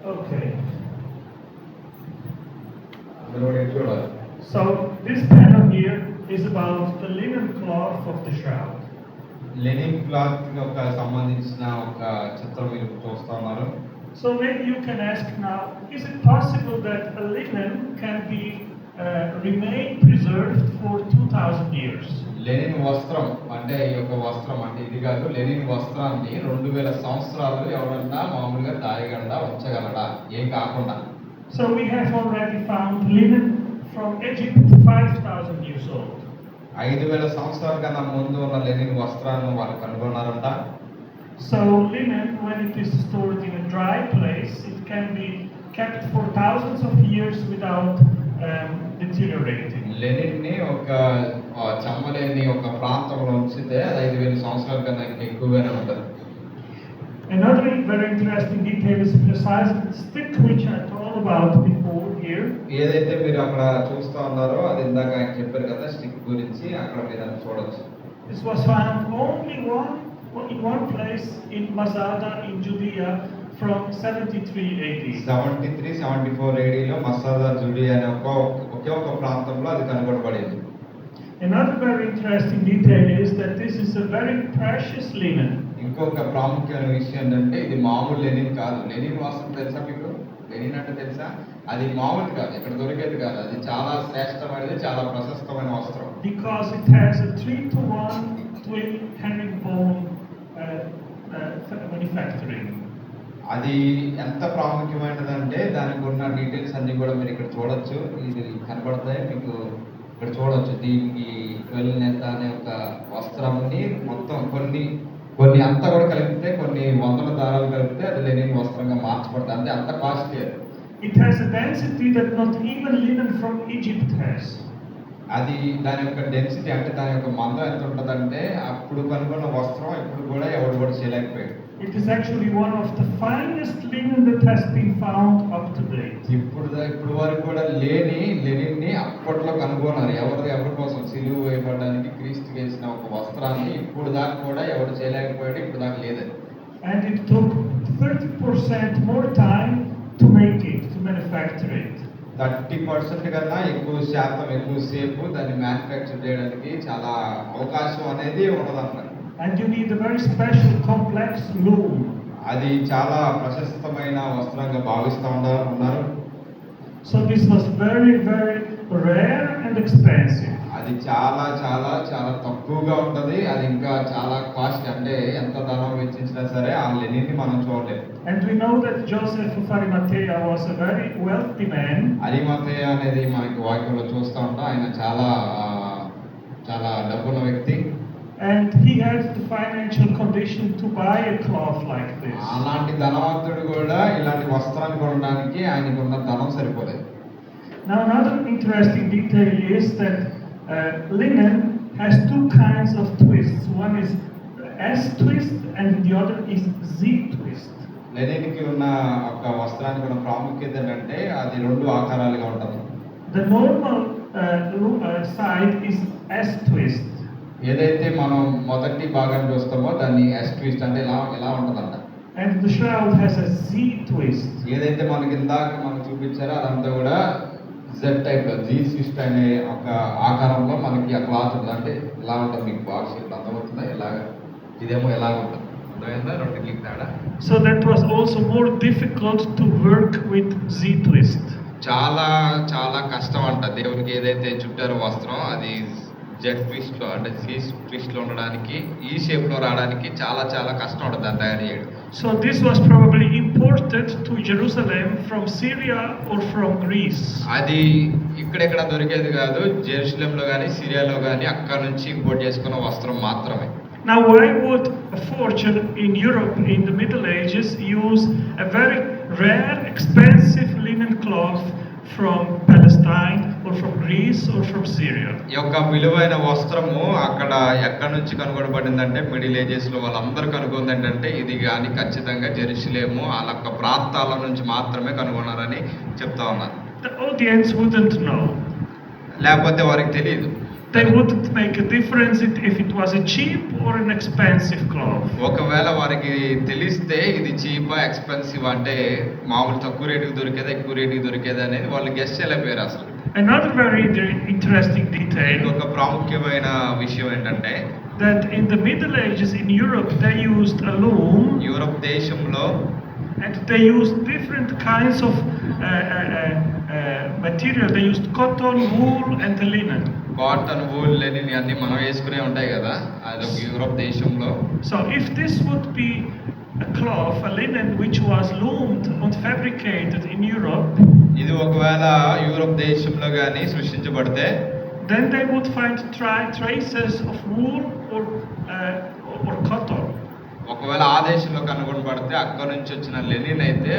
Okay. So this panel here is about the linen cloth of the shroud. Linen cloth యొక్క సంబంధించిన ఒక చిత్రం మీరు చూస్తా ఉన్నారు. So maybe you can ask now, is it possible that a linen can be remain preserved for 2000 years? Lenin వస్త్రం అంటే ఈ యొక్క వస్త్రం అంటే ఇది కాదు, లెనిన్ వస్త్రాన్ని 2000 సంవత్సరాలు ఎవరన్నా మామూలుగా దాయగలడా, ఉంచగలడా, ఏం కాకుండా. So we have already found linen from Egypt 5000 years old. 5000 సంవత్సరాల కన్నా ముందు ఉన్న లెనిన్ వస్త్రాలను వాళ్ళు కనుగొన్నారంట. So linen, when it is stored in a dry place, it can be kept for thousands of years without deteriorating. Linen ని ఒక చెమ్మలేని ఒక ప్రాంతంలో ఉంచితే అది 5000 సంవత్సరాల కన్నా ఎక్కువగానే ఉంటుంది. Another very interesting detail is precisely the stick which I told about before here. ఏదైతే మీరు అక్కడ చూస్తా ఉన్నారో అది ఇందాక ఆయన చెప్పారు కదా, స్టిక్ గురించి అక్కడ మీరు చూడొచ్చు. This was found only in one place in Masada in Judea from 73 AD. 73-74 AD లో మసాదా జుడియా అనే ఒకే ఒక ప్రాంతంలో అది కనుగొనబడింది. Another very interesting detail is that this is a very precious linen. ఇంకొక ప్రాముఖ్యమైన విషయం ఏంటంటే ఇది మామూలు లెనిన్ కాదు. లెనిన్ వస్త్రం తెలుసా మీకు? లెనిన్ అంటే తెలుసా? అది మామూలు కాదు, ఇక్కడ దొరికేది కాదు. అది చాలా శ్రేష్టమైనది, చాలా ప్రశస్తమైన వస్త్రం. Because it has a 3-to-1 twin herringbone manufacturing. అది ఎంత ప్రాముఖ్యమైనదంటే దానికి ఉన్న డీటెయిల్స్ అన్ని కూడా మీరు ఇక్కడ చూడొచ్చు. ఇది కనబడతాయి మీకు ఇక్కడ చూడొచ్చు. దీనికి 12 నెత అనే ఒక వస్త్రంని మొత్తం కొన్ని అంతా కూడా కలిపితే, కొన్ని వందల దారాలు కలిపితే అది లెనిన్ వస్త్రంగా మార్చబడుతుంది. అంటే అంత costly. It has a density that not even linen from Egypt has. అది దాని యొక్క డెన్సిటీ అంటే దాని యొక్క మందం ఎంత ఉంటుందంటే అప్పుడు కనుగొన్న వస్త్రం ఇప్పుడు కూడా ఎవరు కూడా చేయలేకపోయాడు. It is actually one of the finest linen that has been found up to date. ఇప్పుడు వరకు కూడా లేని లెనిన్ ని అప్పట్లో కనుగొన్నారు. ఎవరి కోసం సిలువ వేయబడడానికి క్రీస్తు వేసిన ఒక వస్త్రాన్ని ఇప్పుడు దాకా కూడా ఎవరు చేయలేకపోయాడు, ఇప్పుడు దాకా లేదు. And it took 30% more time to make it, to manufacture it. 30% కన్నా ఎక్కువసేపు దాన్ని మ్యానుఫ్యాక్చర్ చేయడానికి చాలా అవకాశం అనేది ఉండదన్నమాట. And you need a very special complex loom. అది చాలా ప్రశస్తమైన వస్త్రంగా భావిస్తూ ఉన్నారు. So this was very rare and expensive. అది చాలా చాలా చాలా తక్కువగా ఉంటుంది. అది ఇంకా చాలా కాస్ట్, అంటే ఎంత ధనం వెచ్చించినా సరే ఆ లెనిన్ ని మనం చూడలేము. And we know that Joseph of Arimathea was a very wealthy man. అరిమథేయ అనేది మనకి వాక్యంలో చూస్తూ ఉంటాం. ఆయన చాలా డబ్బున్న వ్యక్తి. And he had the financial condition to buy a cloth like this. అలాంటి ధనవంతుడు కూడా ఇలాంటి వస్త్రాన్ని కొనడానికి ఆయనకున్న ధనం సరిపోలేదు. Now another interesting detail is that linen has two kinds of twists. One is S twist and the other is Z twist. Linen కి ఉన్న ఒక వస్త్రానికి ఉన్న ప్రాముఖ్యత ఏంటంటే అది రెండు ఆకారాలుగా ఉంటుంది. The normal side is S twist. ఏదైతే మనం మొదటి భాగాన్ని చూస్తామో దాన్ని ఎస్ ట్విస్ట్ అంటే ఇలా ఉంటుందంట. And the shroud has a Z twist. ఏదైతే మనకి ఇందాక మనకు చూపించారో అదంతా కూడా జెడ్ టైప్ లో జీ ట్విస్ట్ అనే ఒక ఆకారంలో మనకి ఆ క్లాత్ ఉంది. అంటే ఇలా ఉంటుంది. మీకు బాక్స్ ఇప్పుడు అర్థమవుతుందా? ఇలాగా ఇదేమో ఎలా ఉంటుంది, అర్థమైందా? రెండుకి తేడా. So that was also more difficult to work with Z twist. చాలా చాలా కష్టం అంట. దేవునికి ఏదైతే చుట్టారో వస్త్రం అది జెడ్ ట్విస్ట్ లో అంటే సి ట్విస్ట్ లో ఉండడానికి, ఈ షేప్ లో రావడానికి చాలా చాలా కష్టం ఉంటుంది దాన్ని తయారు చేయడం. So this was probably imported to Jerusalem from Syria or from Greece. అది ఇక్కడెక్కడ దొరికేది కాదు. జెరూసలేంలో కానీ సిరియాలో కానీ అక్కడ నుంచి ఇంపోర్ట్ చేసుకున్న వస్త్రం మాత్రమే. Now why would a fortune in Europe in the Middle Ages use a very rare, expensive linen cloth from Palestine or from Greece or from Syria? ఈ యొక్క విలువైన వస్త్రము అక్కడ ఎక్కడి నుంచి కనుగొనబడిందంటే మిడిల్ ఏజెస్ లో వాళ్ళందరూ కనుగొంది ఏంటంటే ఇది కానీ ఖచ్చితంగా జెరూసలేము ఆ యొక్క ప్రాంతాల నుంచి మాత్రమే కనుగొన్నారని చెప్తా ఉన్నారు. The audience wouldn't know. లేకపోతే వారికి తెలియదు. they wouldn't make a difference if it was a cheap or an expensive cloth. ఒకవేళ వారికి తెలిస్తే ఇది చీపా ఎక్స్పెన్సివ్ అంటే మామూలు తక్కువ రేటుకి దొరికేదా ఎక్కువ రేటుకి దొరికేదా అనేది వాళ్ళు గెస్ట్ చేయలేకపోయారు అసలు. Another very interesting detail, ఒక ప్రాముఖ్యమైన విషయం ఏంటంటే that in the Middle Ages in Europe they used a loom, Europe దేశంలో and they used different kinds of material. They used cotton, wool, and linen. Cotton wool linen అన్ని మనం వేసుకునే ఉంటాయి కదా, అది ఒక యూరప్ దేశంలో. So if this would be a cloth, a linen which was loomed and fabricated in Europe, ఇది ఒకవేళ యూరప్ దేశంలో కానీ సృష్టించబడితే then they would find traces of wool or cotton. ఒకవేళ ఆ దేశంలో కనుగొనబడితే అక్కడ నుంచి వచ్చిన లెనిన్ అయితే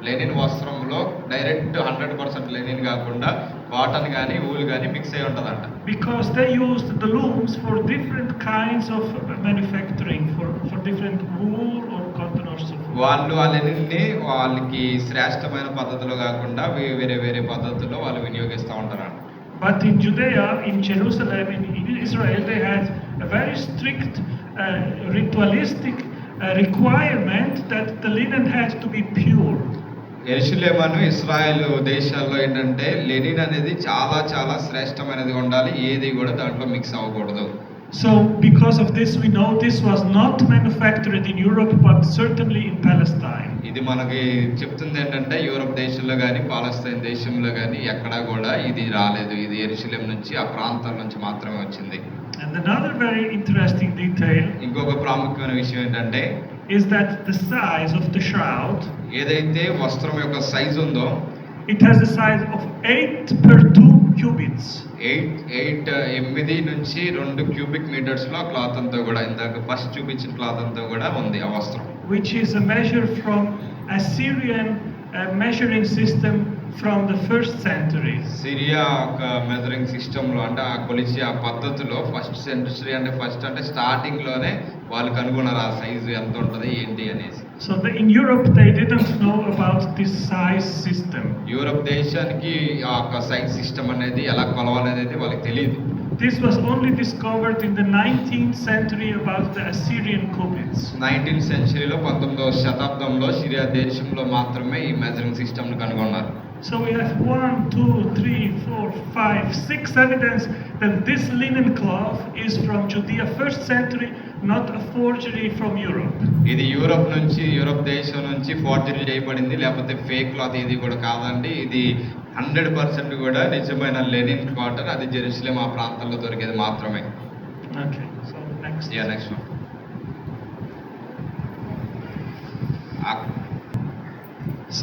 లెనిన్ వస్త్రంలో డైరెక్ట్ 100% లెనిన్ కాకుండా కాటన్ కానీ ఊల్ కానీ మిక్స్ అయి ఉంటుందంట. Because they used the looms for different kinds of manufacturing, for different wool or cotton or so forth. వాళ్ళు ఆ లెనిన్ని వాళ్ళకి శ్రేష్టమైన పద్ధతిలో కాకుండా వేరే వేరే పద్ధతుల్లో వాళ్ళు వినియోగిస్తూ ఉంటారంట. But in Judea, in Jerusalem, in Israel, they had a very strict ritualistic requirement that the linen had to be pure. యెరూషలేము ఇశ్రాయేల్ దేశాల్లో ఏంటంటే లెనిన్ అనేది చాలా చాలా శ్రేష్టమైనది ఉండాలి, ఏది కూడా దాంట్లో మిక్స్ అవ్వకూడదు. So because of this we know this was not manufactured in Europe but certainly in Palestine. ఇది మనకి చెప్తుంది ఏంటంటే యూరప్ దేశంలో కానీ పాలస్తీన్ దేశంలో కానీ ఎక్కడా కూడా ఇది రాలేదు, ఇది యెరూషలేము నుంచి ఆ ప్రాంతాల నుంచి మాత్రమే వచ్చింది. And another very interesting detail, ఇంకొక ప్రాముఖ్యమైన విషయం ఏంటంటే is that the size of the shroud, ఏదైతే వస్త్రం యొక్క సైజు ఉందో it has the size of 8 per 2 cubits. 8 నుంచి 2 క్యూబిక్ మీటర్స్ లో ఆ క్లాత్ అంతా కూడా ఇందాక ఫస్ట్ చూపించిన క్లాత్ అంతా కూడా ఉంది ఆ వస్త్రం. Which is a measure from Assyrian measuring system from the 1st century. Syria ఒక మెజరింగ్ సిస్టమ్ లో అంటే ఆ కొలిచి ఆ పద్ధతిలో ఫస్ట్ సెంచరీ అంటే స్టార్టింగ్ లోనే వాళ్ళు కనుగొన్నారు ఆ సైజు ఎంత ఉంటది ఏంటి అనేసి. So in Europe they didn't know about this size system. Europe దేశానికి ఆ సైజ్ సిస్టమ్ అనేది ఎలా కొలవాలనేది వాళ్ళకి తెలియదు. This was only discovered in the 19th century about the Assyrian cubits. 19th సెంచరీలో 19వ శతాబ్దంలో సిరియా దేశంలో మాత్రమే ఈ మెజరింగ్ సిస్టమ్ ని కనుగొన్నారు. So we have 1, 2, 3, 4, 5, 6 evidence that this linen cloth is from Judea 1st century, not a forgery from Europe. ఇది Europe దేశం నుంచి forgery చేయబడింది, లేకపోతే ఫేక్ క్లాత్ ఇది కూడా కాదండి. ఇది 100% కూడా నిజమైన లెనిన్ కాటన్, అది జెరూసలేం ఆ ప్రాంతంలో దొరికేది మాత్రమే. Okay, so next. Yeah, next one.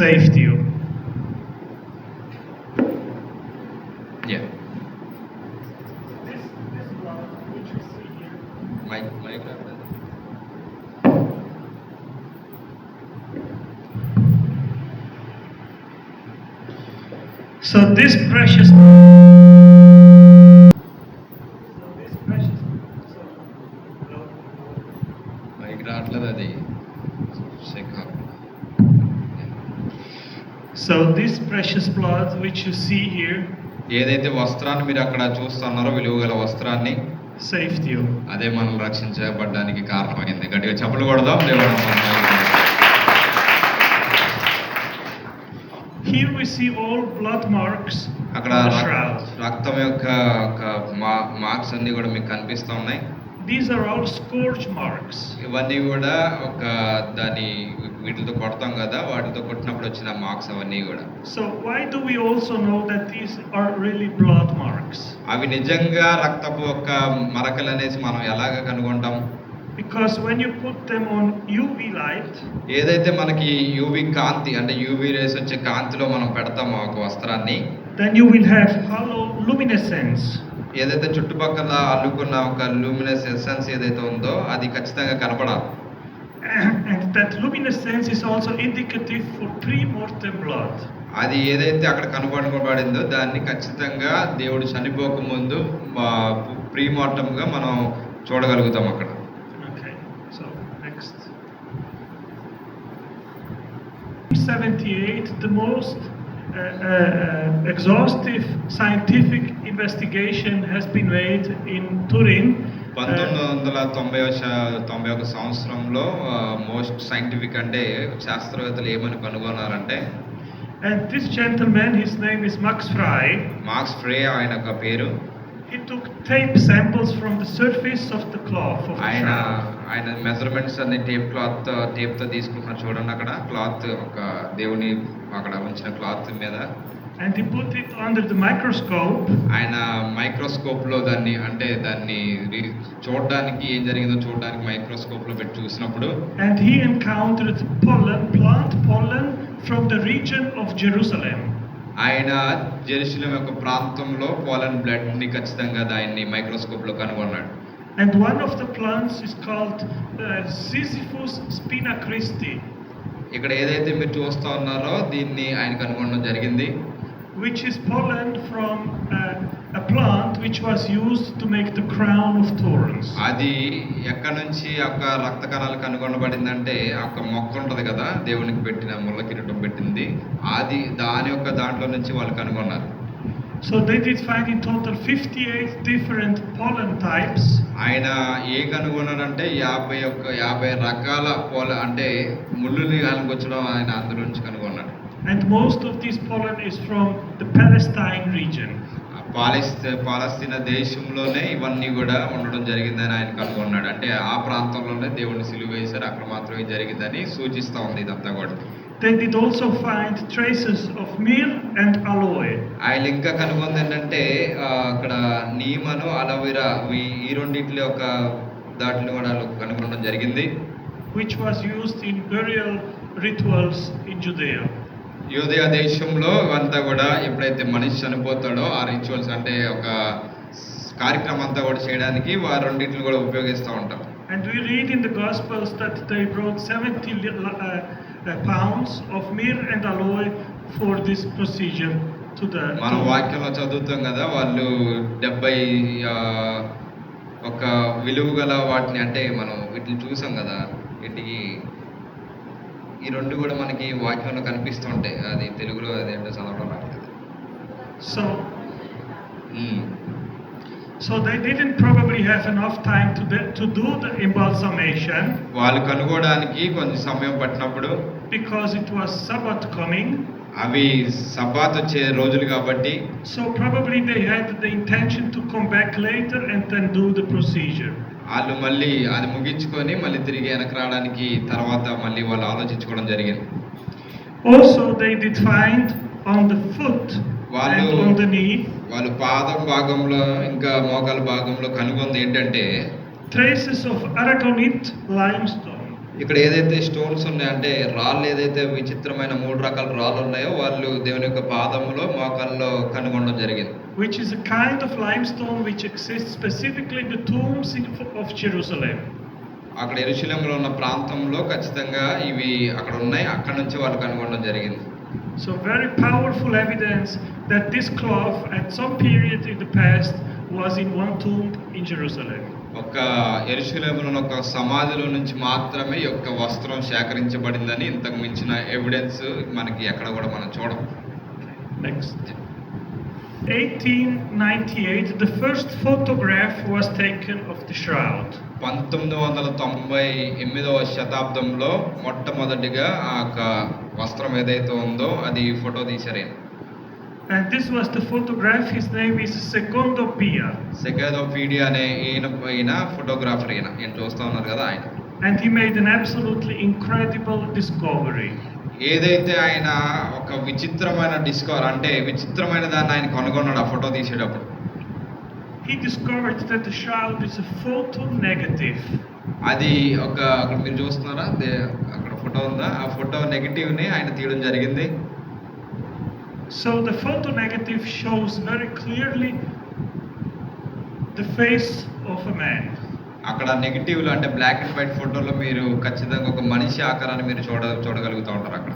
Safety. Yeah. This blood which you see here. Mic. So this precious. Mic రావట్లేదు అది. So this precious blood which you see here. ఏదైతే వస్త్రాన్ని మీరు అక్కడ చూస్తున్నారో విలువగల వస్త్రాన్ని saved you. అదే మనం రక్షించబడడానికి కారణమైంది. గట్టిగా చప్పట్లు కొడదాం దేవుడు. Here we see all blood marks అక్కడ on the shroud. రక్తం యొక్క మార్క్స్ అన్ని కూడా మీకు కనిపిస్తూ ఉన్నాయి. These are all scourge marks. ఇవన్నీ కూడా ఒక దాని వీటితో కొడతాం కదా, వాటితో కొట్టినప్పుడు వచ్చిన మార్క్స్ అవన్నీ కూడా. So why do we also know that these are really blood marks? అవి నిజంగా రక్తపు ఒక మరకలు అనేసి మనం ఎలాగ కనుగొంటాం? Because when you put them on UV light, ఏదైతే మనకి యూవి కాంతి అంటే యూవి రేస్ వచ్చే కాంతిలో మనం పెడతామో ఒక వస్త్రాన్ని, then you will have luminescence. ఏదైతే చుట్టుపక్కల అల్లుకున్న ఒక లూమినస్ ఎసెన్స్ ఏదైతే ఉందో అది ఖచ్చితంగా కనపడాలి. And that luminescence is also indicative for pre-mortem blood. అది ఏదైతే అక్కడ కనుగొనబడిందో దాన్ని ఖచ్చితంగా దేవుడు చనిపోక ముందు ప్రీమార్టంగా మనం చూడగలుగుతాం అక్కడ. Okay, so next. 78, the most exhaustive scientific investigation has been made in Turin. 1991 సంవత్సరంలో మోస్ట్ సైంటిఫిక్ అంటే శాస్త్రవేత్తలు ఏమని కనుగొన్నారంటే, And this gentleman, his name is Max Frey. Max Frey ఆయన ఒక పేరు. He took tape samples from the surface of the cloth of the shroud. ఆయన measurements అన్ని టేప్ తో తీసుకుంటున్నారు చూడండి. అక్కడ క్లాత్, ఒక దేవుని అక్కడ ఉంచిన క్లాత్ మీద, And he put it under the microscope. ఆయన మైక్రోస్కోప్ లో దాన్ని చూడడానికి ఏం జరిగిందో చూడడానికి మైక్రోస్కోప్ లో పెట్టి చూసినప్పుడు, And he encountered plant pollen from the region of Jerusalem. ఆయన జెరూసలేం యొక్క ప్రాంతంలో పోలన్ బ్లడ్ ని ఖచ్చితంగా దాన్ని మైక్రోస్కోప్ లో కనుగొన్నాడు. And one of the plants is called Sisyphus spina Christi, ఇక్కడ ఏదైతే మీరు చూస్తా ఉన్నారో దీన్ని ఆయన కనుగొనడం జరిగింది. which is pollen from a plant which was used to make the crown of thorns. అది ఎక్కడి నుంచి ఒక రక్త కణాలు కనుగొనబడిందంటే, ఒక మొక్క ఉంటది కదా దేవునికి పెట్టిన ముళ్ళ కిరీటం పెట్టింది, అది దాంట్లో నుంచి వాళ్ళు కనుగొన్నారు. So they did find in total 58 different pollen types. ఆయన కనుగొన్నాడంటే 50 రకాల అంటే ముళ్ళుని కనుగొచ్చడం ఆయన అందులో నుంచి కనుగొన్నాడు. And most of this pollen is from the Palestine region. పాలస్తీనా దేశంలోనే ఇవన్నీ కూడా ఉండడం జరిగిందని ఆయన కనుగొన్నాడు. అంటే ఆ ప్రాంతంలోనే దేవుడిని సిలువ వేశారు, అక్కడ మాత్రమే జరిగిందని సూచిస్తా ఉంది ఇదంతా కూడా. They did also find traces of myrrh and aloe. ఆయన ఇంకా కనుగొంది ఏంటంటే అక్కడ నీమను అలోవెరా ఈ రెండిట్లో ఒక దాటిని కూడా కనుగొనడం జరిగింది. Which was used in burial rituals in Judea. యూదయ దేశంలో అంతా కూడా ఎప్పుడైతే మనిషి చనిపోతాడో ఆ రిచువల్స్ అంటే ఒక కార్యక్రమం అంతా కూడా చేయడానికి వారు రెండింటిని కూడా ఉపయోగిస్తూ ఉంటారు. And we read in the Gospels that they brought 70 pounds of myrrh and aloe for this procedure to the. మన వాక్యంలో చదువుతాం కదా, వాళ్ళు 70 ఒక విలువ గల వాటిని, అంటే మనం వీటిని చూసాం కదా, వీటికి ఈ రెండు కూడా మనకి వాక్యంలో కనిపిస్తూ ఉంటాయి. అది తెలుగులో అదేంటో చదవడం రాలేదు. So they didn't probably have enough time to do the embalsamation. వాళ్ళు కనుగొనడానికి కొంచెం సమయం పట్టినప్పుడు, because it was Sabbath coming. అవి సబ్బాత్ వచ్చే రోజులు కాబట్టి. So probably they had the intention to come back later and then do the procedure. వాళ్ళు మళ్ళీ అది ముగించుకొని మళ్ళీ తిరిగి వెనక్కి రావడానికి తర్వాత మళ్ళీ వాళ్ళు ఆలోచించుకోవడం జరిగింది. Also they did find on the foot and on the knee. వాళ్ళు పాదం భాగంలో ఇంకా మోకాల భాగంలో కనుగొంది ఏంటంటే traces of aragonite limestone. ఇక్కడ ఏదైతే స్టోన్స్ ఉన్నాయంటే రాళ్ళు, ఏదైతే విచిత్రమైన 3 రకాల రాళ్ళు ఉన్నాయో వాళ్ళు దేవుని యొక్క పాదములో మోకాల్లో కనుగొనడం జరిగింది. Which is a kind of limestone which exists specifically in the tombs of Jerusalem. అక్కడ యెరూషలేములో ఉన్న ప్రాంతంలో ఖచ్చితంగా ఇవి అక్కడ ఉన్నాయి, అక్కడ నుంచి వాళ్ళు కనుగొనడం జరిగింది. So very powerful evidence that this cloth at some period in the past was in one tomb in Jerusalem. ఒక యెరూషలేములో ఒక సమాధిలో నుంచి మాత్రమే ఈ యొక్క వస్త్రం సేకరించబడిందని ఇంతకు మించిన ఎవిడెన్స్ మనకి ఎక్కడ కూడా మనం చూడం. Next. 1898 the first photograph was taken of the shroud. 1998వ శతాబ్దంలో మొట్టమొదటిగా ఆ వస్త్రం ఏదైతే ఉందో అది ఫోటో తీశారు. And this was the photograph. His name is Secondo Pia. Secondo Pia అనే ఈయన ఫోటోగ్రాఫర్, ఈయన చూస్తా ఉన్నారు కదా ఆయన. And he made an absolutely incredible discovery. ఏదైతే ఆయన ఒక విచిత్రమైన డిస్కవర్ అంటే విచిత్రమైన దాన్ని ఆయన కనుగొన్నాడు ఆ ఫోటో తీసేటప్పుడు. He discovered that the shroud is a photo negative. అది ఒక అక్కడ మీరు చూస్తున్నారా, అక్కడ ఫోటో ఉందా, ఆ ఫోటో నెగటివ్ ని ఆయన తీయడం జరిగింది. So the photo negative shows very clearly the face of a man. అక్కడ నెగటివ్ లో అంటే బ్లాక్ అండ్ వైట్ ఫోటోలో మీరు ఖచ్చితంగా ఒక మనిషి ఆకారాన్ని మీరు చూడగలుగుతూ ఉంటారు అక్కడ.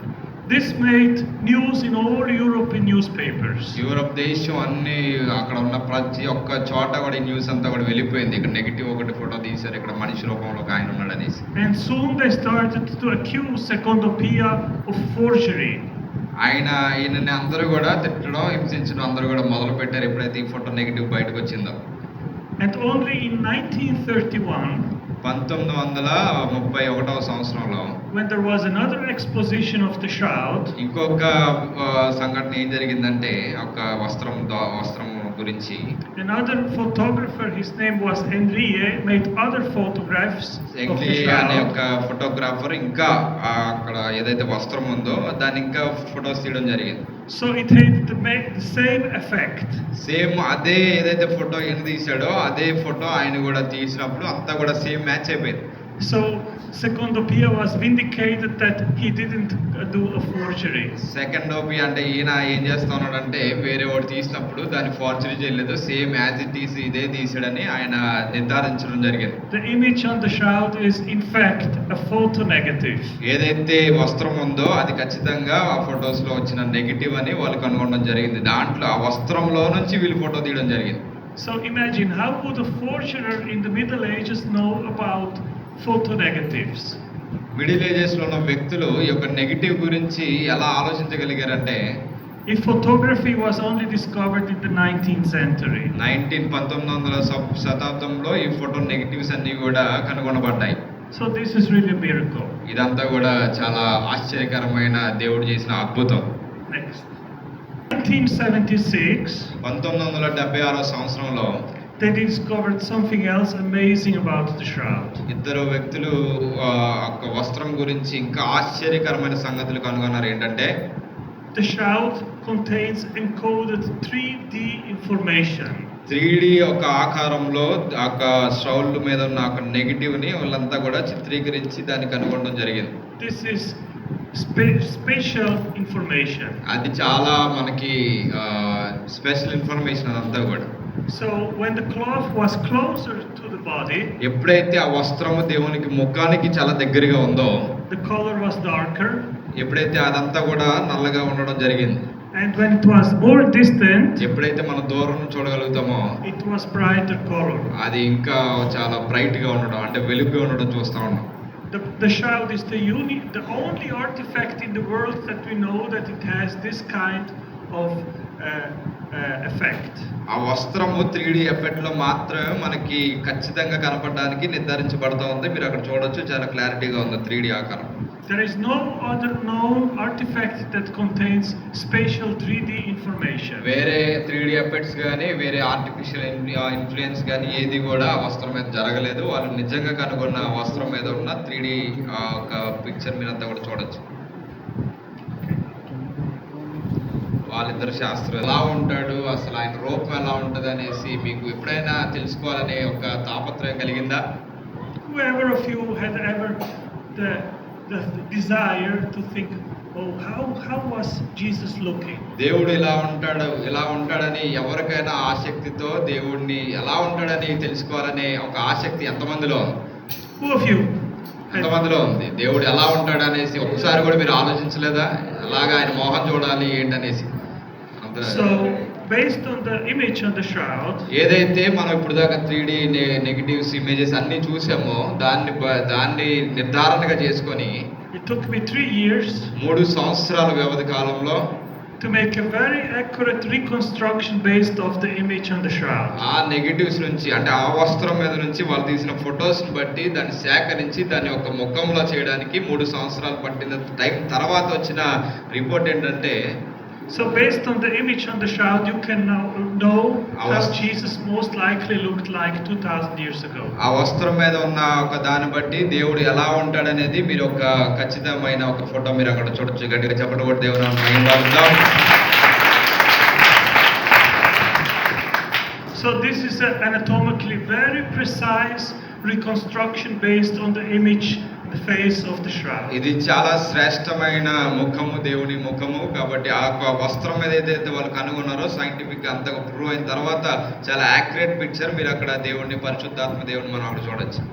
This made news in all European newspapers. Europe దేశం అన్ని అక్కడ ఉన్న ప్రతి ఒక్క చోట కూడా న్యూస్ అంతా కూడా వెళ్ళిపోయింది. ఇక్కడ నెగటివ్ ఒకటి ఫోటో తీశారు, ఇక్కడ మనిషి రూపంలో ఒక ఆయన ఉన్నాడు అనేసి. And soon they started to accuse Secondo Pia of forgery. ఈయనని అందరూ కూడా తిట్టడం, హింసించడం అందరూ కూడా మొదలు పెట్టారు ఎప్పుడైతే ఈ ఫోటో నెగిటివ్ బయటకు వచ్చిందో. And only in 1931, 1931వ సంవత్సరంలో when there was another exposition of the shroud, ఇంకొక సంఘటన ఏం జరిగిందంటే ఒక వస్త్రం గురించి another photographer, his name was Henriet, made other photographs of the అనే shroud. ఒక ఫోటోగ్రాఫర్ ఇంకా అక్కడ ఏదైతే వస్త్రం ఉందో దాన్ని ఇంకా ఫొటోస్ తీయడం జరిగింది. So it had the same effect. Same అదే ఏదైతే ఫోటో ఈయన తీసాడో అదే ఫోటో ఆయన కూడా తీసినప్పుడు అంతా కూడా సేమ్ మ్యాచ్ అయిపోయింది. So Secondo Pio was vindicated that he didn't do a forgery. Second OP అంటే ఈయన ఏం చేస్తున్నాడంటే వేరే వాడు తీసినప్పుడు దాన్ని ఫార్జరీ చేయలేదు, సేమ్ యాజ్ ఇట్ ఈస్ ఇదే తీసాడని ఆయన నిర్ధారించడం జరిగింది. The image on the shroud is in fact a photo negative. ఏదైతే వస్త్రం ఉందో అది ఖచ్చితంగా ఆ ఫొటోస్ లో వచ్చిన నెగిటివ్ అని వాళ్ళు కనుగొనడం జరిగింది. దాంట్లో ఆ వస్త్రంలో నుంచి వీళ్ళు ఫోటో తీయడం జరిగింది. So imagine, how would a forger in the Middle Ages know about photo negatives? Middle ages లో ఉన్న వ్యక్తులు ఈ యొక్క నెగిటివ్ గురించి ఎలా ఆలోచించగలిగారంటే, If photography was only discovered in the 19th century, 19వ శతాబ్దంలో ఈ ఫోటో నెగిటివ్స్ అన్ని కూడా కనుగొనబడ్డాయి. so this is really a miracle. ఇదంతా కూడా చాలా ఆశ్చర్యకరమైన దేవుడు చేసిన అద్భుతం. Next. 1976, 1976వ సంవత్సరంలో they discovered something else amazing about the shroud. ఇద్దరు వ్యక్తులు ఒక వస్త్రం గురించి ఇంకా ఆశ్చర్యకరమైన సంగతులు కనుగొన్నారు. ఏంటంటే The shroud contains encoded 3D information. 3D ఒక ఆకారంలో ఒక షౌల్ మీద ఉన్న ఒక నెగిటివ్ ని వాళ్ళంతా కూడా చిత్రీకరించి దాన్ని కనుగొనడం జరిగింది. This is special information. అది చాలా మనకి స్పెషల్ ఇన్ఫర్మేషన్ అదంతా కూడా. So when the cloth was closer to the body, ఎప్పుడైతే ఆ వస్త్రము దేవునికి ముఖానికి చాలా దగ్గరగా ఉందో, the color was darker. ఎప్పుడైతే అదంతా కూడా నల్లగా ఉండడం జరిగింది. And when it was more distant, ఎప్పుడైతే మనం దూరం నుంచి చూడగలుగుతామో it was brighter color. అది ఇంకా చాలా బ్రైట్ గా ఉండడం, అంటే వెలుగుగా ఉండడం చూస్తా ఉన్నాం. The shroud is the only artifact in the world that we know that it has this kind of effect. ఆ వస్త్రము 3D ఎఫెక్ట్ లో మాత్రమే మనకి ఖచ్చితంగా కనపడడానికి నిర్ధారించబడతా ఉంది. మీరు అక్కడ చూడొచ్చు, చాలా క్లారిటీగా ఉంది 3D ఆకారం. There is no other known artifact that contains spatial 3D information. వేరే 3D ఎఫెక్ట్స్ కానీ వేరే ఆర్టిఫిషియల్ ఇన్ఫ్లుయెన్స్ కానీ ఏది కూడా ఆ వస్త్రం మీద జరగలేదు. వాళ్ళు నిజంగా కనుగొన్న వస్త్రం మీద ఉన్న 3D ఒక పిక్చర్ మీరంతా కూడా చూడొచ్చు. వాళ్ళిద్దరు శాస్త్రం ఎలా ఉంటాడు, అసలు ఆయన రూపం ఎలా ఉంటుంది అనేసి మీకు ఎప్పుడైనా తెలుసుకోవాలనే ఒక తాపత్రయం కలిగిందా? Whoever of you had ever the desire to think, oh, how was Jesus looking? దేవుడు ఎలా ఉంటాడని ఎవరికైనా ఆసక్తితో దేవుడిని ఎలా ఉంటాడని తెలుసుకోవాలనే ఒక ఆసక్తి ఎంతమందిలో ఉంది? Who of you? ఎంతమందిలో ఉంది? దేవుడు ఎలా ఉంటాడనేసి ఒకసారి కూడా మీరు ఆలోచించలేదా? అలాగా ఆయన మోహం చూడాలి ఏంటనేసి. So based on the image on the shroud, ఏదైతే మనం ఇప్పుడు దాకా 3D నెగటివ్స్ ఇమేజెస్ అన్ని చూసామో దాన్ని నిర్ధారణగా చేసుకొని it took me 3 years 3 సంవత్సరాల వ్యవధి కాలంలో to make a very accurate reconstruction based off the image on the shroud. ఆ నెగటివ్స్ నుంచి, అంటే ఆ వస్త్రం మీద నుంచి వాళ్ళు తీసిన ఫొటోస్ బట్టి దాన్ని సేకరించి దాన్ని ఒక ముఖంలో చేయడానికి 3 సంవత్సరాలు పట్టిన టైం తర్వాత వచ్చిన రిపోర్ట్ ఏంటంటే, so based on the image on the shroud, you can now know how Jesus most likely looked like 2000 years ago. ఆ వస్త్రం మీద ఉన్న ఒక దాన్ని బట్టి దేవుడు ఎలా ఉంటాడనేది మీరు ఒక ఖచ్చితమైన ఒక ఫోటో మీరు అక్కడ చూడొచ్చు. గట్టిగా చెప్పండి కూడా దేవుడు మహిమపరుద్దాం. So this is an anatomically very precise reconstruction based on the image, the face of the shroud. ఇది చాలా శ్రేష్టమైన ముఖము, దేవుని ముఖము. కాబట్టి ఆ వస్త్రం మీద ఏదైతే వాళ్ళు కనుగొన్నారో సైంటిఫిక్ అంతా ప్రూవ్ అయిన తర్వాత చాలా యాక్యురేట్ పిక్చర్ మీరు అక్కడ దేవుడిని, పరిశుద్ధాత్మ దేవుని మనం అక్కడ చూడొచ్చు.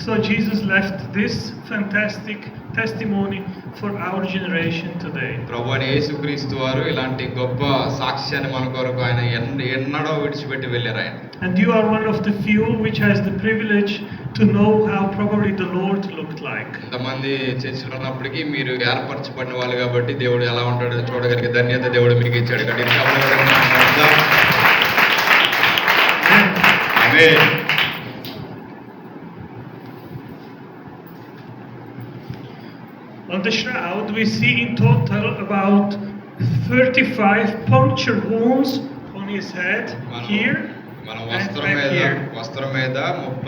So Jesus left this fantastic testimony for our generation today. ప్రభువైన యేసుక్రీస్తు వారు ఇలాంటి గొప్ప సాక్ష్యాన్ని మన కొరకు ఆయన ఎన్నడో విడిచిపెట్టి వెళ్ళారు ఆయన. And you are one of the few which has the privilege to know how probably the Lord looked like. ఇంతమంది చర్చిలో ఉన్నప్పటికీ మీరు ఏర్పరచబడిన వాళ్ళు కాబట్టి దేవుడు ఎలా ఉంటాడో చూడగలిగే ధన్యత దేవుడు మీకు ఇచ్చాడు కాబట్టి ఆమేన్. On the shroud, we see in total about 35 puncture wounds on his head here మన and back here. వస్త్రం మీద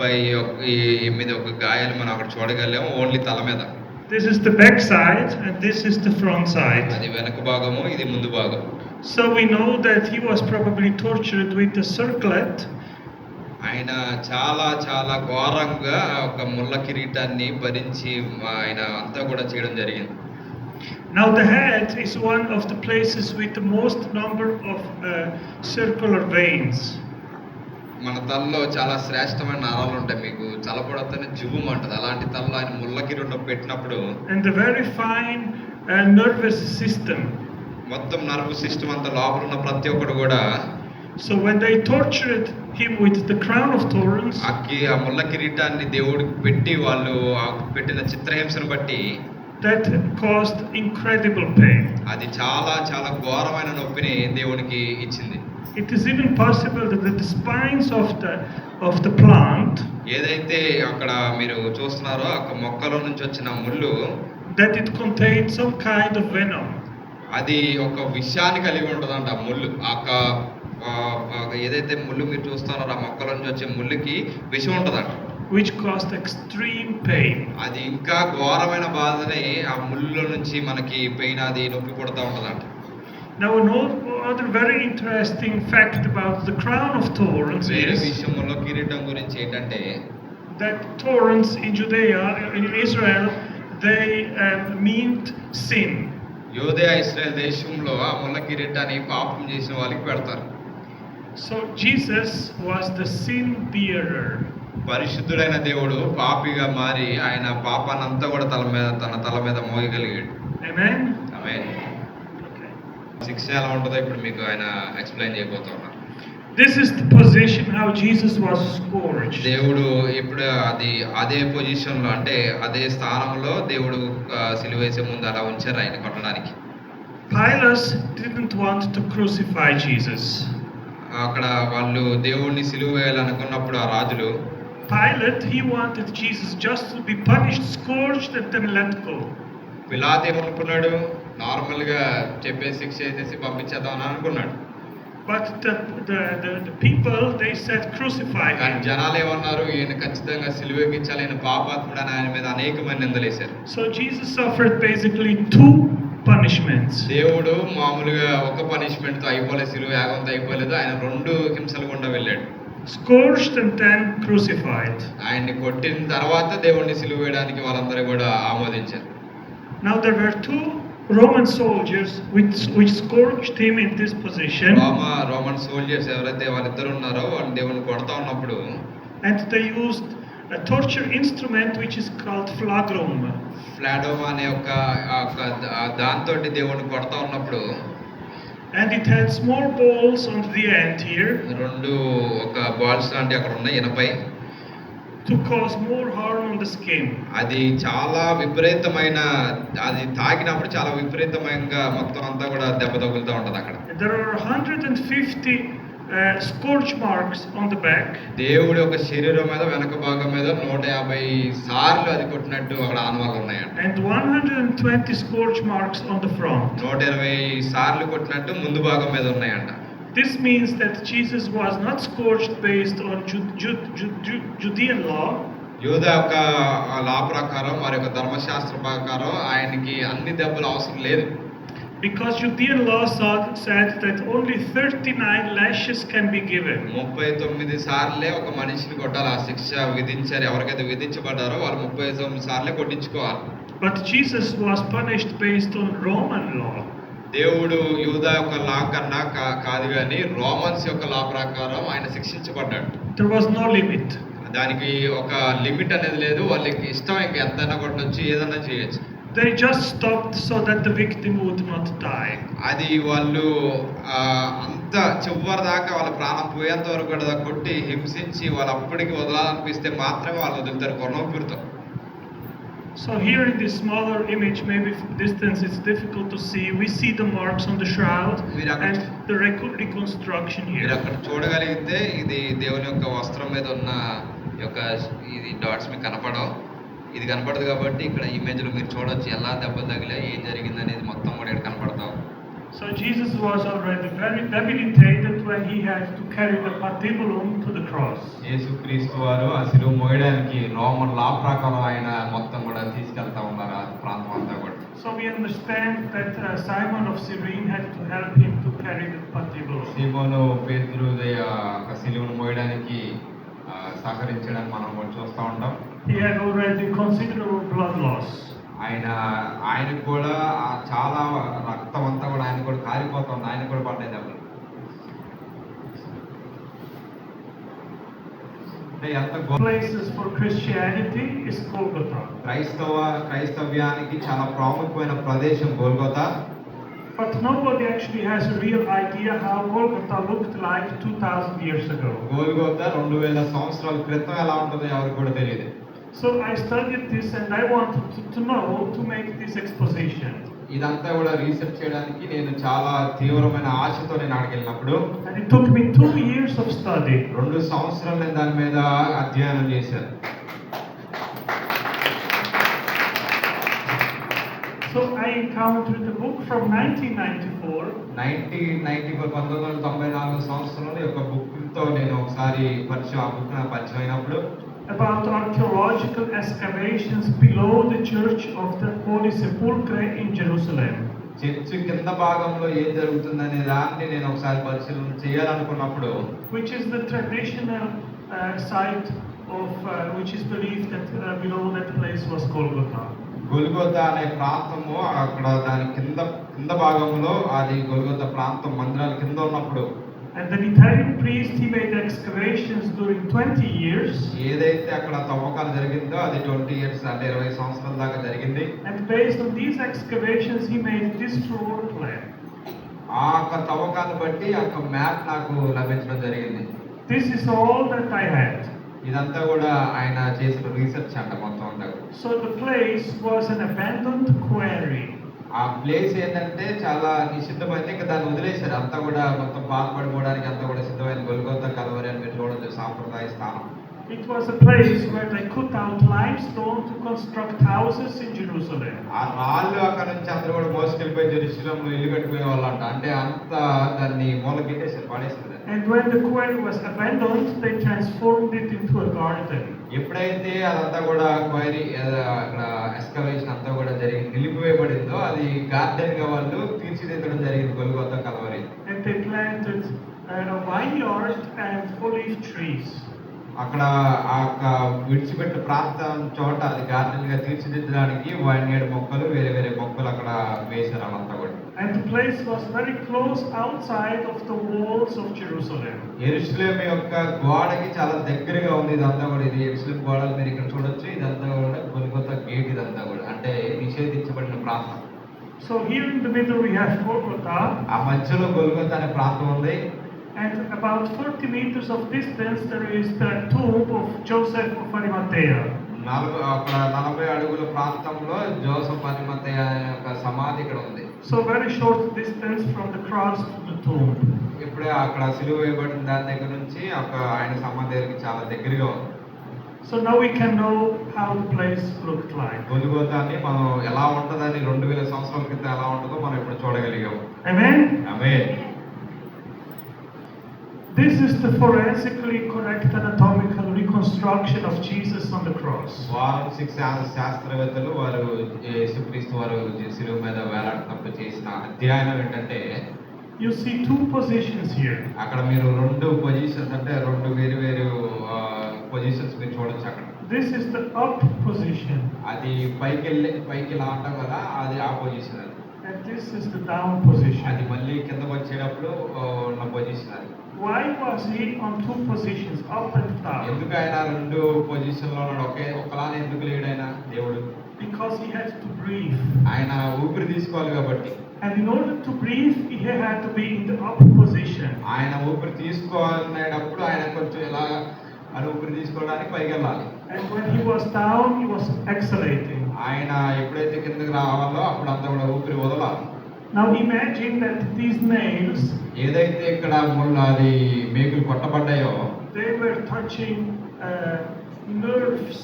38 ఒక గాయాలు మనం అక్కడ చూడగలిగాము ఓన్లీ తల మీద. This is the back side and this is the front side. అది వెనక భాగము, ఇది ముందు భాగం. So we know that he was probably tortured with a circlet. ఆయన చాలా చాలా ఘోరంగా ఒక ముళ్ళ కిరీటాన్ని భరించి ఆయన అంతా కూడా చేయడం జరిగింది. Now the head is one of the places with the most number of circular veins. మన తలలో చాలా శ్రేష్టమైన నరాలు ఉంటాయి. మీకు చలపడతనే జువ్వం అంటది. అలాంటి తలలో ఆయన ముళ్ళ కిరీటం పెట్టినప్పుడు And the very fine nervous system. మొత్తం నర్వ్ సిస్టమ్ అంతా లోపల ఉన్న ప్రతి ఒక్కడు కూడా So when they tortured him with the crown of thorns, ఆ ముళ్ళ కిరీటాన్ని దేవుడికి పెట్టి వాళ్ళు పెట్టిన చిత్రహింసను బట్టి that caused incredible pain. అది చాలా చాలా ఘోరమైన నొప్పిని దేవునికి ఇచ్చింది. It is even possible that the spines of the plant, ఏదైతే అక్కడ మీరు చూస్తున్నారో ఆ మొక్కలో నుంచి వచ్చిన ముళ్ళు, that it contained some kind of venom. అది ఒక విషాన్ని కలిగి ఉంటుందంట. ఆ ముళ్ళు ఏదైతే ముళ్ళు మీరు చూస్తున్నారో ఆ మొక్కల నుంచి వచ్చే ముళ్ళుకి విషం ఉంటుందంట. Which caused extreme pain. అది ఇంకా ఘోరమైన బాధని ఆ ముళ్ళ నుంచి మనకి పెయిన్ అది నొప్పి పుడతా ఉంటుందంట. Now another very interesting fact about the crown of thorns వేరే is విషయం ముళ్ళ కిరీటం గురించి ఏంటంటే that thorns in Judea, in Israel, they meant sin. యోదయ Israel దేశంలో ఆ ముళ్ళ కిరీటాన్ని పాపం చేసిన వాళ్ళకి పెడతారు. So Jesus was the sin bearer. పరిశుద్ధుడైన దేవుడు పాపిగా మారి ఆయన పాపాన్ని అంతా కూడా తన తల మీద మోయగలిగాడు. Amen. ఆమేన్. Okay. శిక్ష ఎలా ఉంటుందో ఇప్పుడు మీకు ఆయన ఎక్స్ప్లెయిన్ చేయబోతా ఉన్నారు. This is the position how Jesus was scourged. దేవుడు ఇప్పుడు అదే పొజిషన్ లో అంటే అదే స్థానంలో దేవుడు సిలువ వేసే ముందు అలా ఉంచారు ఆయన కొట్టడానికి. Pilate didn't want to crucify Jesus. అక్కడ వాళ్ళు దేవుడిని సిలువ వేయాలనుకున్నప్పుడు ఆ రాజులు Pilate, he wanted Jesus just to be punished, scourged, and then let go. పిలాతు ఏమనుకున్నాడు, నార్మల్ గా చెప్పే శిక్ష చేసేసి పంపించేద్దాం అని అనుకున్నాడు. But the people, they said crucify కానీ him. జనాలు ఏమన్నారు, ఈయన ఖచ్చితంగా సిలువకి ఇచ్చాలి, ఈయన పాపాత్ముడు అని ఆయన మీద అనేకమైన నిందలేశారు. So Jesus suffered basically two punishments. దేవుడు మామూలుగా ఒక పనిష్మెంట్ తో అయిపోలేదు, సిలువ యాగంతో అయిపోలేదు, ఆయన 2 హింసలు గుండా వెళ్ళాడు. Scourged and then crucified. ఆయన్ని కొట్టిన తర్వాత దేవుడిని సిలువ వేయడానికి వాళ్ళందరూ కూడా ఆమోదించారు. Now there were 2 Roman soldiers which scourged him in this position. Roman soldiers ఎవరైతే వాళ్ళిద్దరు ఉన్నారో వాళ్ళు దేవుడిని కొడతా ఉన్నప్పుడు And they used a torture instrument which is called flagrum. ఫ్లాడోమా అనే ఒక దాంతో దేవుడిని కొడతా ఉన్నప్పుడు And it had small balls on the end here 2 ఒక బాల్స్ లాంటి అక్కడ ఉన్నాయి ఇనపై, to cause more harm on the skin. అది చాలా విపరీతమైన, అది తాకినప్పుడు చాలా విపరీతమైనగా మొత్తం అంతా కూడా దెబ్బ తగులుతూ ఉంటది అక్కడ. There are 150 scourge marks on the back. దేవుడి ఒక శరీరం మీద వెనక భాగం మీద 150 సార్లు అది కొట్టినట్టు అక్కడ ఆనవాళ్ళు ఉన్నాయంట. And 120 scourge marks on the front. 120 సార్లు కొట్టినట్టు ముందు భాగం మీద ఉన్నాయంట. This means that Jesus was not scourged based on Judean law. యూదా యొక్క లా ప్రకారం, వారి యొక్క ధర్మశాస్త్ర ప్రకారం ఆయనకి అన్ని దెబ్బలు అవసరం లేదు. Because Judean law said that only 39 lashes can be given. 39 సార్లే ఒక మనిషిని కొట్టాలి. ఆ శిక్ష విధించారు. ఎవరికైతే విధించబడ్డారో వాళ్ళు 39 సార్లే కొట్టించుకోవాలి. But Jesus was punished based on Roman law. దేవుడు యూదా యొక్క లా కన్నా కాదు కానీ రోమన్స్ యొక్క లా ప్రకారం ఆయన శిక్షించబడ్డాడు. There was no limit. దానికి ఒక లిమిట్ అనేది లేదు. వాళ్ళకి ఇష్టం ఇంకా ఎంతైనా కొట్టొచ్చు, ఏదైనా చేయొచ్చు. They just stopped so that the victim would not die. అది వాళ్ళు అంత చివరి దాకా వాళ్ళ ప్రాణం పోయేంత వరకు కూడా కొట్టి హింసించి వాళ్ళు అప్పటికి వదలాలనిపిస్తే మాత్రమే వాళ్ళు వదులుతారు కొనొప్పిరితో. So here in this smaller image, maybe from distance it's difficult to see. We see the marks on the shroud and the reconstruction మీరు here. అక్కడ చూడగలిగితే ఇది దేవుని యొక్క వస్త్రం మీద ఉన్న యొక్క ఇది డాట్స్ మీకు కనపడవు. ఇది కనపడదు కాబట్టి ఇక్కడ ఇమేజ్లో మీరు చూడొచ్చు ఎలా దెబ్బలు తగిలా ఏం జరిగింది అనేది మొత్తం కూడా ఇక్కడ కనపడతావు. So Jesus was already very debilitated when he had to carry the patibulum to the cross. యేసుక్రీస్తు వారు ఆ శిలువ మోయడానికి రోమన్ లా ప్రకారం ఆయన మొత్తం కూడా తీసుకెళ్తా ఉన్నారు ఆ ప్రాంతం అంతా కూడా. So we understand that Simon of Cyrene had to help him to carry the patibulum. సీమోను పేతురు ఆ శిలువను మోయడానికి సహకరించడానికి మనం కూడా చూస్తూ ఉంటాం. He had already considerable blood loss. ఆయనకు కూడా చాలా రక్తం అంతా కూడా ఆయన కూడా కారిపోతుంది. ఆయన కూడా పడ్డాయి దెబ్బలు. Places for Christianity is Golgotha. క్రైస్తవ్యానికి చాలా ప్రాముఖ్యమైన ప్రదేశం గోల్గొతా. But nobody actually has a real idea how Golgotha looked like 2000 years ago. గోల్గొతా 2000 సంవత్సరాల క్రితం ఎలా ఉంటుందో ఎవరికి కూడా తెలియదు. So I studied this and I wanted to know to make this exposition. ఇదంతా కూడా రీసెర్చ్ చేయడానికి నేను చాలా తీవ్రమైన ఆశతో నేను అక్కడికి వెళ్ళినప్పుడు And it took me 2 years of study. 2 సంవత్సరాలు నేను దాని మీద అధ్యయనం చేశాను. So I encountered a book from 1994. 1994 సంవత్సరంలో ఒక బుక్తో నేను ఒకసారి ఆ బుక్ నాకు పరిచయం అయినప్పుడు about archaeological excavations below the Church of the Holy Sepulchre in Jerusalem. Church కింద భాగంలో ఏం జరుగుతుందనే దాన్ని నేను ఒకసారి పరిశీలన చేయాలనుకున్నప్పుడు which is the traditional site of which is believed that below that place was Golgotha. Golgotha అనే ప్రాంతము అక్కడ దాని కింద భాగంలో అది గొల్గొతా ప్రాంతం మందిరాల కింద ఉన్నప్పుడు And the Italian priest he made excavations during 20 years. ఏదైతే అక్కడ తవ్వకాలు జరిగిందో అది 20 ఇయర్స్ అంటే 20 సంవత్సరాల దాకా జరిగింది. And based on these excavations he made this floor plan. ఆ తవ్వకాన్ని బట్టి ఆ మ్యాప్ నాకు లభించడం జరిగింది. This is all that I had. ఇదంతా కూడా ఆయన చేసిన రీసెర్చ్ అంట మొత్తం అంతా. So the place was an abandoned quarry. ఆ ప్లేస్ ఏంటంటే చాలా నిషిద్ధమైంది. ఇంకా దాన్ని వదిలేశారు. అంతా కూడా మొత్తం పాల్పడిపోవడానికి అంతా కూడా సిద్ధమైన గొల్గొతా కల్వరి అని మీరు చూడొచ్చు సాంప్రదాయ స్థానం. It was a place where they cut out limestone to construct houses in Jerusalem. ఆ రాళ్ళు అక్కడ నుంచి అందరూ కూడా మోసుకెళ్ళిపోయి జెరూసలేంలో ఇల్లు కట్టుకునే వాళ్ళంట. అంటే అంత దాన్ని మూలకెట్టేసారు, పడేసారు. And when the quarry was abandoned, they transformed it into a garden. ఎప్పుడైతే అదంతా కూడా క్వైరీ అక్కడ ఎక్స్కవేషన్ అంతా కూడా జరిగి నిలిపివేయబడిందో అది గార్డెన్ గా వాళ్ళు తీర్చిదిద్దడం జరిగింది Golgotha Calvary. And they planted a vineyard and olive trees. అక్కడ ఆ విడిచిపెట్టిన ప్రాంతం చోట అది గార్డెన్ గా తీర్చిదిద్దడానికి వైన్యార్డ్ మొక్కలు వేరే మొక్కలు అక్కడ వేశారు అవంతా కూడా. And the place was very close outside of the walls of Jerusalem. యెరూషలేం యొక్క గోడకి చాలా దగ్గరగా ఉంది ఇదంతా కూడా. ఇది యెరూషలేం గోడలు మీరు ఇక్కడ చూడొచ్చు. ఇదంతా కూడా గొల్గొతా గేట్ ఇదంతా కూడా అంటే నిషేధించబడిన ప్రాంతం. So here in the middle we have Golgotha. ఆ మధ్యలో గొల్గొతా అనే ప్రాంతం ఉంది. And about 40 meters of distance there is the tomb of Joseph of Arimathea. 40 అడుగుల ప్రాంతంలో జోసెఫ్ అరిమథెయ యొక్క సమాధి ఇక్కడ ఉంది. So very short distance from the cross to the tomb. ఇప్పుడే అక్కడ సిలువ వేయబడిన దాని దగ్గర నుంచి ఆయన సమాధి దగ్గరికి చాలా దగ్గరగా ఉంది. So now we can know how the place looked like. గొల్గొతాని మనం ఎలా ఉంటుందని 2000 సంవత్సరాల క్రితం ఎలా ఉంటుందో మనం ఇప్పుడు చూడగలిగాం. Amen. Amen. This is the forensically correct anatomical reconstruction of Jesus on the cross. Forensic శాస్త్రవేత్తలు వారు యేసుక్రీస్తు వారు శిలువ మీద వేలాడుతున్నప్పుడు చేసిన అధ్యయనం ఏంటంటే You see two positions here. అక్కడ మీరు 2 పొజిషన్స్ అంటే 2 వేరు పొజిషన్స్ మీరు చూడొచ్చు అక్కడ. This is the up position. అది పైకి ఇలా అంటాం కదా, అది ఆ పొజిషన్ అది. And this is the down position. అది మళ్ళీ కిందకి వచ్చేటప్పుడు ఉన్న పొజిషన్ అది. Why was he on two positions, up and down? ఎందుకు ఆయన 2 పొజిషన్లో ఉన్నాడు? ఒకలానే ఎందుకు లేడు ఆయన దేవుడు? Because he had to breathe. ఆయన ఊపిరి తీసుకోవాలి కాబట్టి. And in order to breathe, he had to be in the upper position. ఆయన ఊపిరి తీసుకోవాలనేటప్పుడు ఆయన కొంచెం ఇలా అని ఊపిరి తీసుకోవడానికి పైకి వెళ్ళాలి. And when he was down, he was exhalating. ఆయన ఎప్పుడైతే కిందకి రావాలో అప్పుడు అంతా కూడా ఊపిరి వదలాలి. Now imagine that these nails, ఏదైతే ఇక్కడ అది మేకులు కొట్టబడ్డాయో they were touching nerves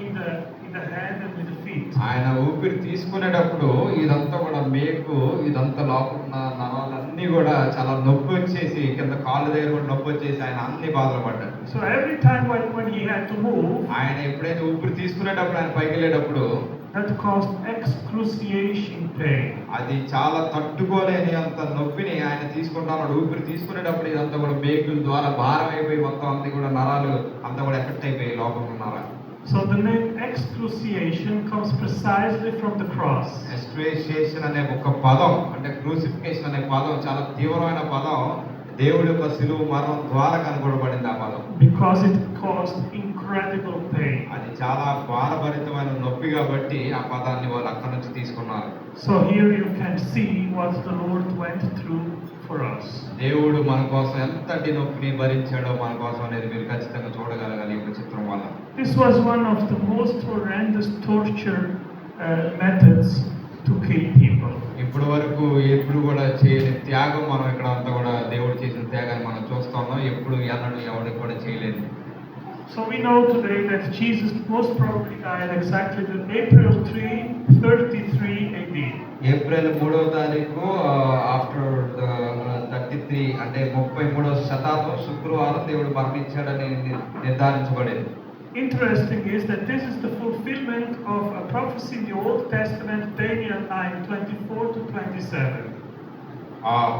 in the hand and with the feet. ఆయన ఊపిరి తీసుకునేటప్పుడు ఇదంతా కూడా మేకు ఇదంతా లోపల ఉన్న నరాలన్నీ కూడా చాలా నొప్పి వచ్చేసి కింద కాళ్ళ దగ్గర కూడా నొప్పి వచ్చేసి ఆయన అన్ని బాధలు పడ్డాడు. So every time when he had to move, ఆయన ఎప్పుడైతే ఊపిరి తీసుకునేటప్పుడు ఆయన పైకి వెళ్ళేటప్పుడు that caused excruciating pain. అది చాలా తట్టుకోలేని అంత నొప్పిని ఆయన తీసుకుంటున్నాడు. ఊపిరి తీసుకునేటప్పుడు ఇదంతా కూడా మేకుల ద్వారా భారం అయిపోయి మొత్తం అంతా కూడా నరాలు అంతా కూడా ఎఫెక్ట్ అయిపోయి లోపల ఉన్నారా. So the name excruciation comes precisely from the cross. ఎక్స్క్రూషియేషన్ అనే ఒక పదం అంటే క్రూసిఫికేషన్ అనే పదం చాలా తీవ్రమైన పదం. దేవుడి యొక్క శిలువ మరణం ద్వారా కనుగొనబడింది ఆ పదం. Because it caused incredible pain. అది చాలా భారభరితమైన నొప్పి కాబట్టి ఆ పదాన్ని వాళ్ళు అక్కడి నుంచి తీసుకున్నారు. So here you can see what the Lord went through for us. దేవుడు మన కోసం ఎంతటి నొప్పిని భరించాడో మన కోసం అనేది మీరు ఖచ్చితంగా చూడగలగాలి ఈ చిత్రం వల్ల. This was one of the most horrendous torture methods to kill people. ఇప్పటి వరకు ఎప్పుడు కూడా చేయని త్యాగం మనం ఇక్కడ అంతా కూడా దేవుడు చేసిన త్యాగాన్ని మనం చూస్తా ఉన్నాం. ఎప్పుడు ఎన్నడూ ఎవరికి కూడా చేయలేదు. So we know today that Jesus most probably died exactly on April 3, 33 AD. April 3వ తారీఖు ఆఫ్టర్ 33 అంటే 33వ శతాబ్దం శుక్రవారం దేవుడు మరణించాడని నిర్ధారించబడింది. Interesting is that this is the fulfillment of a prophecy in the Old Testament, Daniel 9:24-27.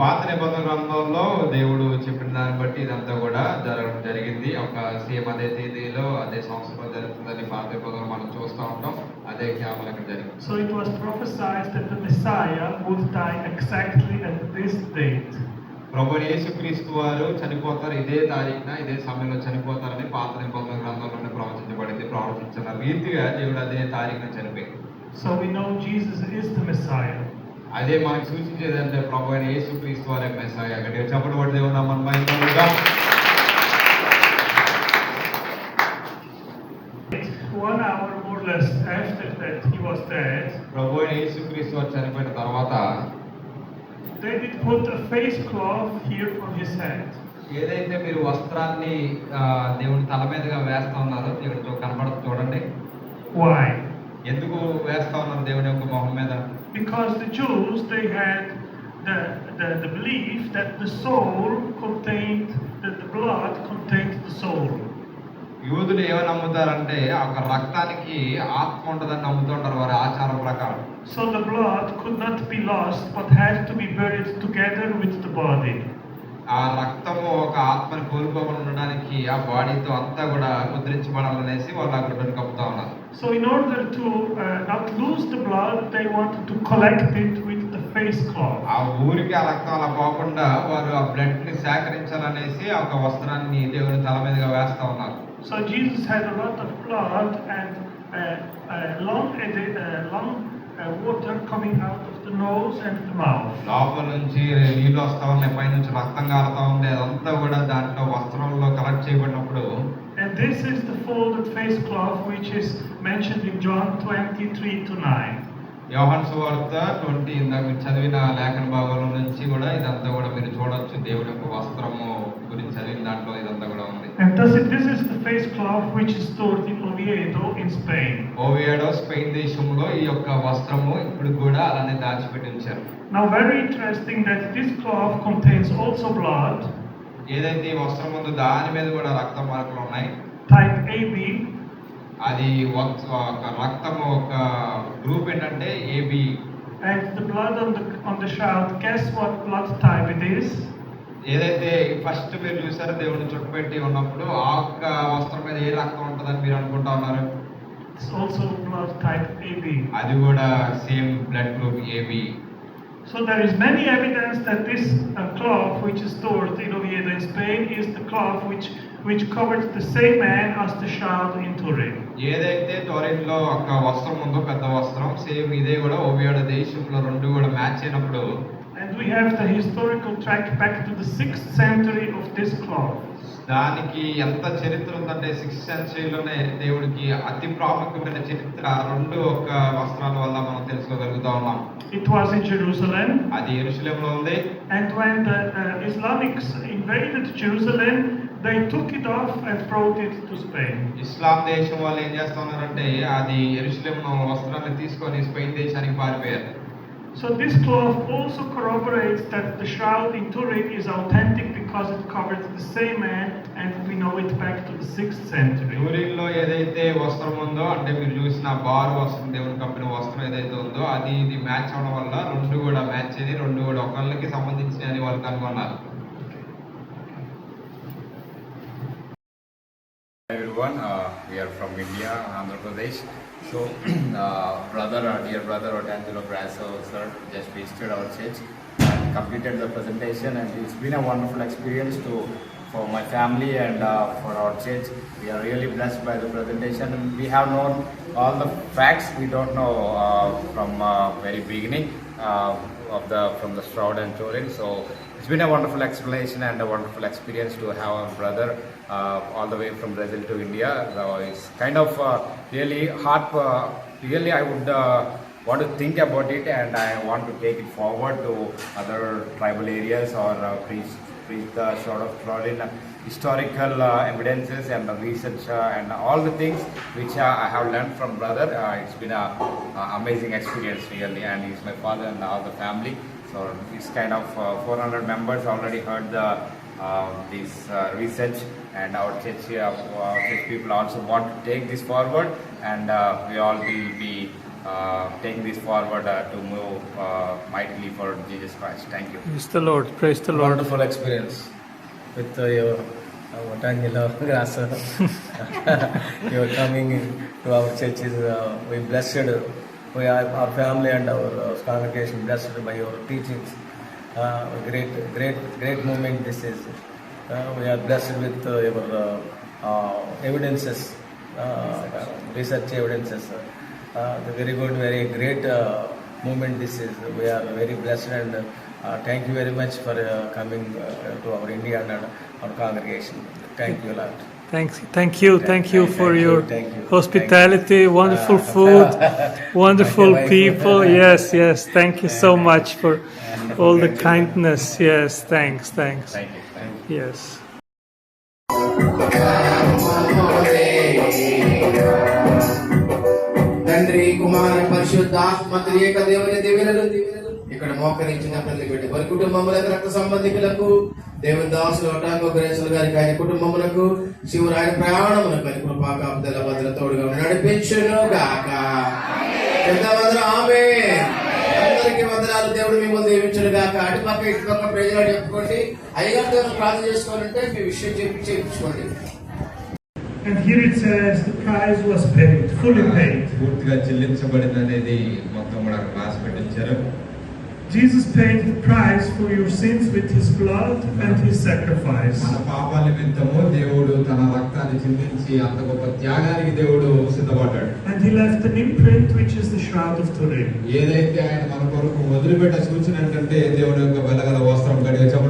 పాత నిబంధన గ్రంథంలో దేవుడు చెప్పిన దాన్ని బట్టి ఇదంతా కూడా జరగడం జరిగింది. ఒక సేమ్ అదే తేదీలో అదే సంవత్సరంలో జరుగుతుందని పాత నిబంధనలు మనం చూస్తూ ఉంటాం. అదే కేవలం ఇక్కడ జరిగింది. So it was prophesied that the Messiah would die exactly at this date. ప్రభువైన యేసుక్రీస్తు వారు చనిపోతారు ఇదే తారీఖున ఇదే సమయంలో చనిపోతారని పాత నిబంధన గ్రంథంలోనే ప్రవచించబడింది. ప్రవచించిన రీతిగా దేవుడు అదే తారీఖున చనిపోయాడు. So we know Jesus is the Messiah. అదే మనకు సూచించేది అంటే ప్రభువైన యేసుక్రీస్తు వారే మెస్సయ్య. గట్టిగా చప్పట్లు కొట్టి దేవుని మన మహిమగా 1 hour more or less after that he was dead, ప్రభువైన యేసుక్రీస్తు వారు చనిపోయిన తర్వాత they did put a face cloth here on his head. ఏదైతే మీరు వస్త్రాన్ని దేవుని తల మీదుగా వేస్తా ఉన్నారో దేవుడితో కనపడుతూ చూడండి. Why? ఎందుకు వేస్తా ఉన్నారు దేవుని యొక్క మొహం మీద? Because the Jews, they had the belief that the soul contained, that the blood contained the soul. యూదులు ఏమని నమ్ముతారంటే ఒక రక్తానికి ఆత్మ ఉంటుందని నమ్ముతుంటారు వారి ఆచారం ప్రకారం. So the blood could not be lost but had to be buried together with the body. ఆ రక్తము ఒక ఆత్మని కోల్పోకుండా ఉండడానికి ఆ బాడీతో అంతా కూడా ముద్రించబడాలనేసి వాళ్ళు ఆ గుడ్డను కప్పుతా ఉన్నారు. So in order to not lose the blood, they wanted to collect it with the face cloth. ఆ ఊరికి ఆ రక్తం అలా పోకుండా వారు ఆ బ్లడ్ ని సేకరించాలనేసి ఒక వస్త్రాన్ని దేవుని తల మీదుగా వేస్తా ఉన్నారు. So Jesus had a lot of blood and long water coming out of the nose and the mouth. లోపల నుంచి నీళ్ళు వస్తా ఉన్నాయి, పైనుంచి రక్తం కారుతా ఉంది. అదంతా కూడా దాంట్లో వస్త్రంలో కలెక్ట్ చేయబడినప్పుడు And this is the folded face cloth which is mentioned in John 23-9. యోహాను సువార్త 20 ఇందాక మీరు చదివిన లేఖన భాగంలో నుంచి కూడా ఇదంతా కూడా మీరు చూడొచ్చు. దేవుడి యొక్క వస్త్రము గురించి చదివిన దాంట్లో ఇదంతా కూడా ఉంది. And this is the face cloth which is stored in Oviedo in Spain. Oviedo Spain దేశంలో ఈ యొక్క వస్త్రము ఇప్పుడు కూడా అలానే దాచిపెట్టి ఉంచారు. Now very interesting that this cloth contains also blood. ఏదైతే ఈ వస్త్రం ఉందో దాని మీద కూడా రక్త మార్కులు ఉన్నాయి. Type AB. అది ఒక రక్తము ఒక గ్రూప్ ఏంటంటే AB. And the blood on the shroud, guess what blood type it is? ఏదైతే ఫస్ట్ మీరు చూసారో దేవుని చుట్టుపెట్టి ఉన్నప్పుడు ఆ ఒక్క వస్త్రం మీద ఏ రక్తం ఉంటుందని మీరు అనుకుంటా ఉన్నారు? It's also blood type AB. అది కూడా same blood group AB. So there is many evidence that this cloth which is stored in Oviedo in Spain is the cloth which which covered the same man as the shroud in Turin. ఏదైతే టోరెంట్లో ఒక వస్త్రం ఉందో పెద్ద వస్త్రం, same ఇదే కూడా ఓవియాడ దేశంలో రెండు కూడా మ్యాచ్ అయినప్పుడు, And we have the historical track back to the 6th century of this cloth. దానికి ఎంత చరిత్ర ఉందంటే 6th సెంచరీలోనే దేవుడికి అతి ప్రాముఖ్యమైన చరిత్ర రెండు ఒక వస్త్రాల వల్ల మనం తెలుసుకోగలుగుతా ఉన్నాం. It was in Jerusalem. అది యెరూషలేములో ఉంది. And when the Islamics invaded Jerusalem, they took it off and brought it to Spain. ఇస్లాం దేశం వాళ్ళు ఏం చేస్తా ఉన్నారంటే అది యెరూషలేము వస్త్రాన్ని తీసుకొని స్పెయిన్ దేశానికి పారిపోయారు. So this cloth also corroborates that the shroud in Turin is authentic because it covers the same man, and we know it back to the 6th century. టూరిన్లో ఏదైతే వస్త్రం ఉందో, అంటే మీరు చూసిన బారు వస్త్రం, దేవుని కప్పిన వస్త్రం ఏదైతే ఉందో అది ఇది మ్యాచ్ అవడం వల్ల రెండు కూడా మ్యాచ్ అయ్యి రెండు కూడా ఒకళ్ళకి సంబంధించిన అని వాళ్ళు కనుగొన్నారు. Everyone, we are from India, Andhra Pradesh. So, dear brother Otangelo Brasso sir just visited our church and completed the presentation, and it's been a wonderful experience for my family and for our church. We are really blessed by the presentation, and we have known all the facts we don't know from very beginning from the Shroud and Turin. So it's been a wonderful explanation and a wonderful experience to have our brother all the way from Brazil to India. So it's kind of really hard. Really, I would want to think about it, and I want to take it forward to other tribal areas or preach the Shroud of Turin, historical evidences and the research and all the things which I have learned from brother. It's been a amazing experience really, and he's my father and all the family. So it's kind of 400 members already heard this research, and our church people also want to take this forward, and we all will be taking this forward to move mightily for Jesus Christ. Thank you. Praise the Lord. Praise the Lord. Wonderful experience with your Otangelo Brasso. You are coming to our church. We blessed. We are our family and our congregation blessed by your teachings. Great moment this is. We are blessed with your evidences, research evidences. Very good, very great moment this is. We are very blessed, and thank you very much for coming to our India and our congregation. Thank you a lot. Thank you for your hospitality, wonderful food, wonderful people. Yes, thank you so much for all the kindness. Yes, thanks. Thank you. Yes. తండ్రి కుమార పరిశుద్ధాత్మ త్రియేక దేవుని దీవెనలు ఇక్కడ మోకరించిన ప్రతి బిడ్డ వారి కుటుంబములకు, రక్త సంబంధికులకు, దేవుని దాసులు ఒటాంగో గ్రేసులు గారికి, ఆయన కుటుంబములకు, శివుడు ఆయన ప్రయాణములకు అని కృపా కాపుదల భద్రతోడుగా నడిపించును గాక. ఆమేన్. అందరికీ వందనాలు. దేవుడు మిమ్మల్ని దీవించును గాక. అటుపక్క ఇటుపక్క ప్రజలు చెప్పుకోండి. అయ్యగారు దేవుని ప్రార్థన చేసుకోవాలంటే మీ విషయం చేయించుకోండి. And here it says the price was paid, fully paid. పూర్తిగా చెల్లించబడింది అనేది మొత్తం కూడా రాసి పెట్టించారు. Jesus paid the price for your sins with his blood and his sacrifice. మన పాపాల నిమిత్తము దేవుడు తన రక్తాన్ని చిందించి అంత గొప్ప త్యాగానికి దేవుడు సిద్ధపడ్డాడు. And he left an imprint which is the shroud of Turin. ఏదైతే ఆయన మన కొరకు వదిలిపెట్ట సూచన ఏంటంటే దేవుని యొక్క వెలగల వస్త్రం. గడిగా చెప్పండి